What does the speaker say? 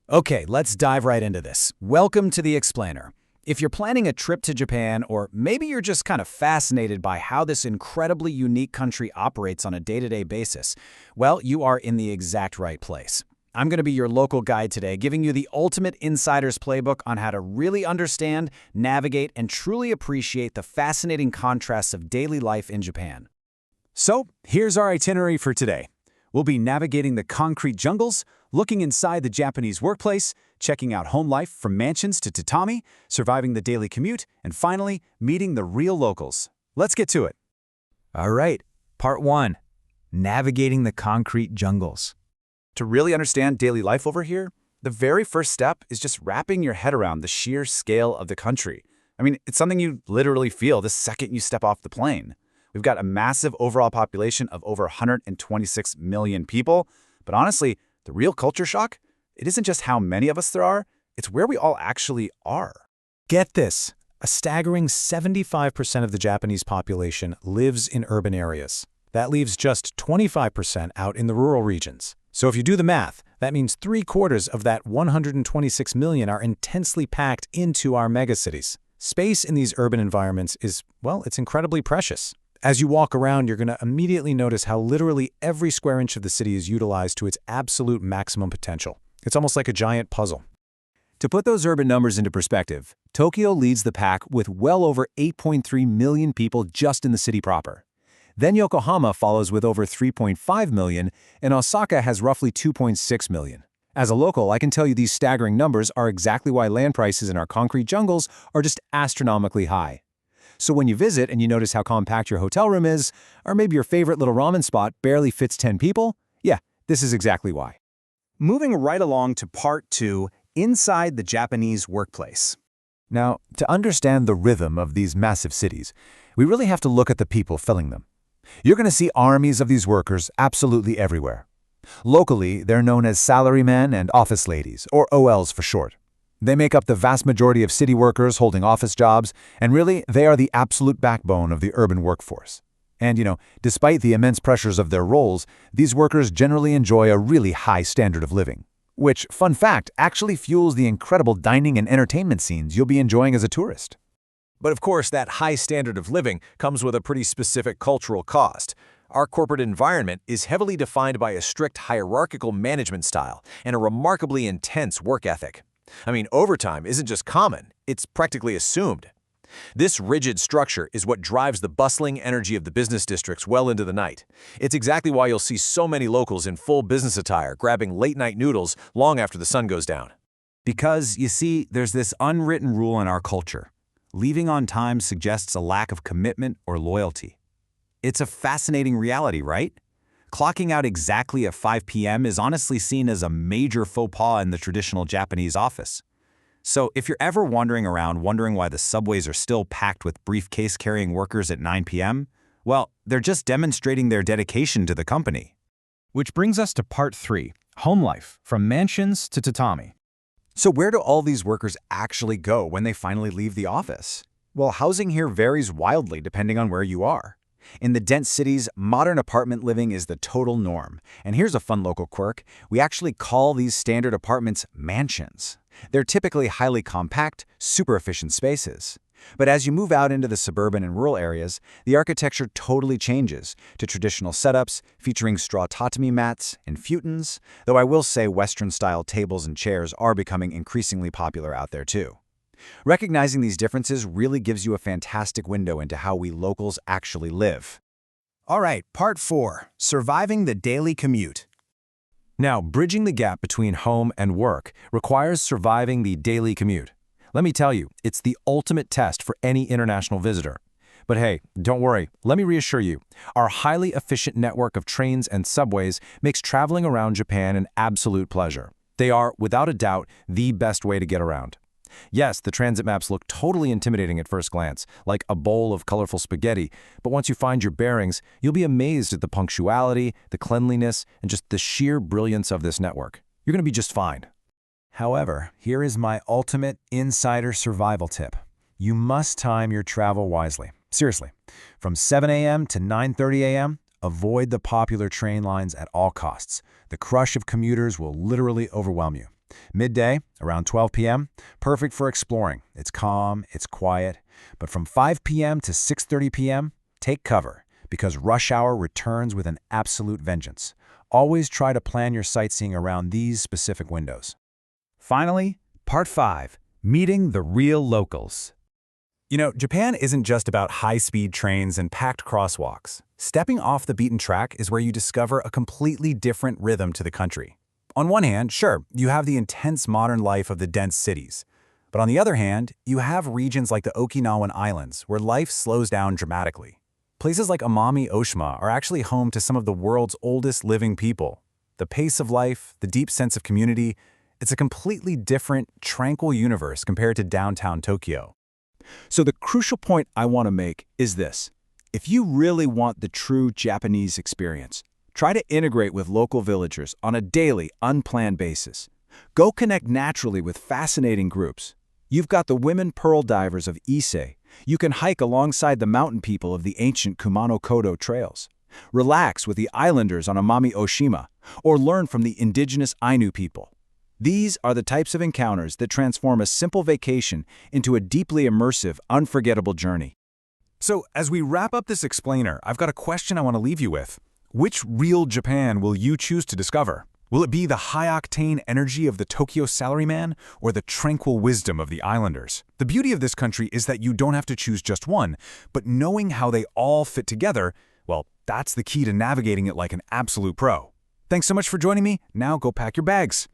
Okay, let's dive right into this. Welcome to The Explainer. If you're planning a trip to Japan, or maybe you're just kind of fascinated by how this incredibly unique country operates on a day-to-day basis, well, you are in the exact right place. I'm going to be your local guide today, giving you the ultimate insider's playbook on how to really understand, navigate, and truly appreciate the fascinating contrasts of daily life in Japan. So, here's our itinerary for today. We'll be navigating the concrete jungles, looking inside the Japanese workplace, checking out home life from mansions to tatami, surviving the daily commute, and finally, meeting the real locals. Let's get to it. All right, part one, navigating the concrete jungles. To really understand daily life over here, the very first step is just wrapping your head around the sheer scale of the country. I mean, it's something you literally feel the second you step off the plane. We've got a massive overall population of over 126 million people, but honestly, the real culture shock, it isn't just how many of us there are, it's where we all actually are. Get this, a staggering 75% of the Japanese population lives in urban areas. That leaves just 25% out in the rural regions. So if you do the math, that means 3/4 of that 126 million are intensely packed into our megacities. Space in these urban environments is, well, it's incredibly precious. As you walk around, you're going to immediately notice how literally every square inch of the city is utilized to its absolute maximum potential. It's almost like a giant puzzle. To put those urban numbers into perspective, Tokyo leads the pack with well over 8.3 million people just in the city proper. Then Yokohama follows with over 3.5 million, and Osaka has roughly 2.6 million. As a local, I can tell you these staggering numbers are exactly why land prices in our concrete jungles are just astronomically high. So when you visit and you notice how compact your hotel room is, or maybe your favorite little ramen spot barely fits 10 people, yeah, this is exactly why. Moving right along to part two, inside the Japanese workplace. Now, to understand the rhythm of these massive cities, we really have to look at the people filling them. You're going to see armies of these workers absolutely everywhere. Locally, they're known as salarymen and office ladies, or OLs for short. They make up the vast majority of city workers holding office jobs, and really, they are the absolute backbone of the urban workforce. And, despite the immense pressures of their roles, these workers generally enjoy a really high standard of living. Which, fun fact, actually fuels the incredible dining and entertainment scenes you'll be enjoying as a tourist. But of course, that high standard of living comes with a pretty specific cultural cost. Our corporate environment is heavily defined by a strict hierarchical management style and a remarkably intense work ethic. I mean, overtime isn't just common, it's practically assumed. This rigid structure is what drives the bustling energy of the business districts well into the night. It's exactly why you'll see so many locals in full business attire grabbing late-night noodles long after the sun goes down. Because, you see, there's this unwritten rule in our culture. Leaving on time suggests a lack of commitment or loyalty. It's a fascinating reality, right? Clocking out exactly at 5 p.m. is honestly seen as a major faux pas in the traditional Japanese office. So if you're ever wandering around wondering why the subways are still packed with briefcase-carrying workers at 9 p.m., well, they're just demonstrating their dedication to the company. Which brings us to part three, home life, from mansions to tatami. So where do all these workers actually go when they finally leave the office? Well, housing here varies wildly depending on where you are. In the dense cities, modern apartment living is the total norm. And here's a fun local quirk. We actually call these standard apartments mansions. They're typically highly compact, super efficient spaces. But as you move out into the suburban and rural areas, the architecture totally changes to traditional setups featuring straw tatami mats and futons, though I will say Western-style tables and chairs are becoming increasingly popular out there too. Recognizing these differences really gives you a fantastic window into how we locals actually live. All right, part four, surviving the daily commute. Now, bridging the gap between home and work requires surviving the daily commute. Let me tell you, it's the ultimate test for any international visitor. But hey, don't worry, let me reassure you, our highly efficient network of trains and subways makes traveling around Japan an absolute pleasure. They are, without a doubt, the best way to get around. Yes, the transit maps look totally intimidating at first glance, like a bowl of colorful spaghetti, but once you find your bearings, you'll be amazed at the punctuality, the cleanliness, and just the sheer brilliance of this network. You're going to be just fine. However, here is my ultimate insider survival tip. You must time your travel wisely. Seriously, from 7 a.m. to 9:30 a.m., avoid the popular train lines at all costs. The crush of commuters will literally overwhelm you. Midday, around 12 p.m., perfect for exploring. It's calm, it's quiet. But from 5 p.m. to 6:30 p.m., take cover, because rush hour returns with an absolute vengeance. Always try to plan your sightseeing around these specific windows. Finally, Part 5, Meeting the Real Locals. You know, Japan isn't just about high-speed trains and packed crosswalks. Stepping off the beaten track is where you discover a completely different rhythm to the country. On one hand, sure, you have the intense modern life of the dense cities. But on the other hand, you have regions like the Okinawan Islands, where life slows down dramatically. Places like Amami Oshima are actually home to some of the world's oldest living people. The pace of life, the deep sense of community, it's a completely different, tranquil universe compared to downtown Tokyo. So the crucial point I want to make is this. If you really want the true Japanese experience, try to integrate with local villagers on a daily, unplanned basis. Go connect naturally with fascinating groups. You've got the women pearl divers of Ise. You can hike alongside the mountain people of the ancient Kumano-Kodo trails. Relax with the islanders on Amami Oshima, or learn from the indigenous Ainu people. These are the types of encounters that transform a simple vacation into a deeply immersive, unforgettable journey. So, as we wrap up this explainer, I've got a question I want to leave you with. Which real Japan will you choose to discover? Will it be the high-octane energy of the Tokyo salaryman or the tranquil wisdom of the islanders? The beauty of this country is that you don't have to choose just one, but knowing how they all fit together, well, that's the key to navigating it like an absolute pro. Thanks so much for joining me. Now go pack your bags.